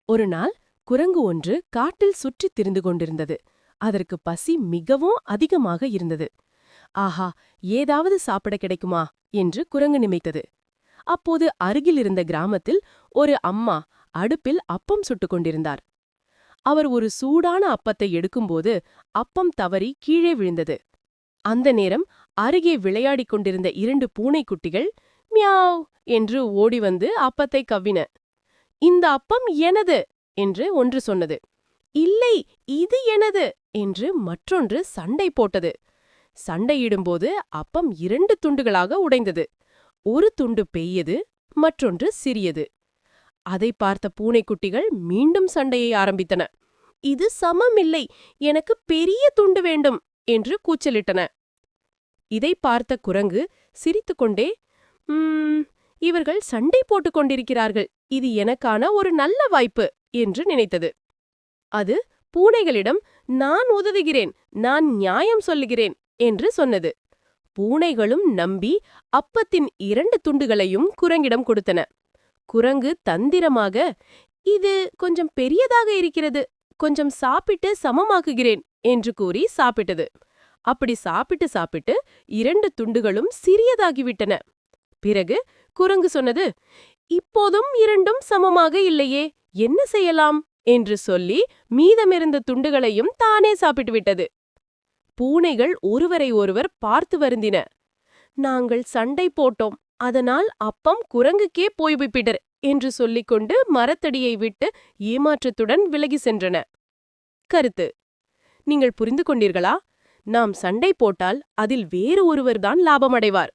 ஒரு நாள் குரங்கு ஒன்று காட்டில் சுற்றித் திரிந்து கொண்டிருந்தது. அதற்கு பசி மிகவும் அதிகமாக இருந்தது. ஆஹா, ஏதாவது சாப்பிட கிடைக்குமா என்று குரங்கு நினைத்தது. அப்போது அருகில் இருந்த கிராமத்தில் ஒரு அம்மா அடுப்பில் அப்பம் சுட்டுக் கொண்டிருந்தார். அவர் ஒரு சூடான அப்பத்தை எடுக்கும்போது அப்பம் தவறி கீழே விழுந்தது. அந்த நேரம் அருகே விளையாடிக் கொண்டிருந்த 2 பூனைக்குட்டிகள் மியாவ் என்று ஓடி வந்து அப்பத்தை கவ்வின. இந்த அப்பம் எனது என்று ஒன்று சொன்னது. இல்லை, இது எனது என்று மற்றொன்று சண்டை போட்டது. சண்டையிடும்போது அப்பம் 2 துண்டுகளாக உடைந்தது. ஒரு துண்டு பெரியது, மற்றொன்று சிறியது. அதை பார்த்த பூனைக்குட்டிகள் மீண்டும் சண்டையை ஆரம்பித்தன. இது சமமில்லை, எனக்கு பெரிய துண்டு வேண்டும் என்று கூச்சலிட்டன. இதை பார்த்த குரங்கு சிரித்துக்கொண்டே, இவர்கள் சண்டை போட்டுக் கொண்டிருக்கிறார்கள், இது எனக்கான ஒரு நல்ல வாய்ப்பு என்று நினைத்தது. அது பூனைகளிடம், நான் உதவுகிறேன், நான் நியாயம் சொல்லுகிறேன் என்று சொன்னது. பூனைகளும் நம்பி அப்பத்தின் 2 துண்டுகளையும் குரங்கிடம் கொடுத்தன. குரங்கு தந்திரமாக, இது கொஞ்சம் பெரியதாக இருக்கிறது, கொஞ்சம் சாப்பிட்டு சமமாக்குகிறேன் என்று கூறி சாப்பிட்டது. அப்படி சாப்பிட்டு சாப்பிட்டு 2 துண்டுகளும் சிறியதாகிவிட்டன. பிறகு குரங்கு சொன்னது, இப்போதும் 2ம் சமமாக இல்லையே, என்ன செய்யலாம் என்று சொல்லி மீதமிருந்த துண்டுகளையும் தானே சாப்பிட்டு விட்டது. பூனைகள் ஒருவரை ஒருவர் பார்த்து வருந்தின. நாங்கள் சண்டை போட்டோம், அதனால் அப்பம் குரங்குக்கே போய்விட்டது என்று சொல்லிக்கொண்டு மரத்தடியை விட்டு ஏமாற்றத்துடன் விலகி சென்றன. கருத்து: நீங்கள் புரிந்து கொண்டீர்களா? நாம் சண்டை போட்டால் அதில் வேறு ஒருவர்தான் லாபமடைவார்.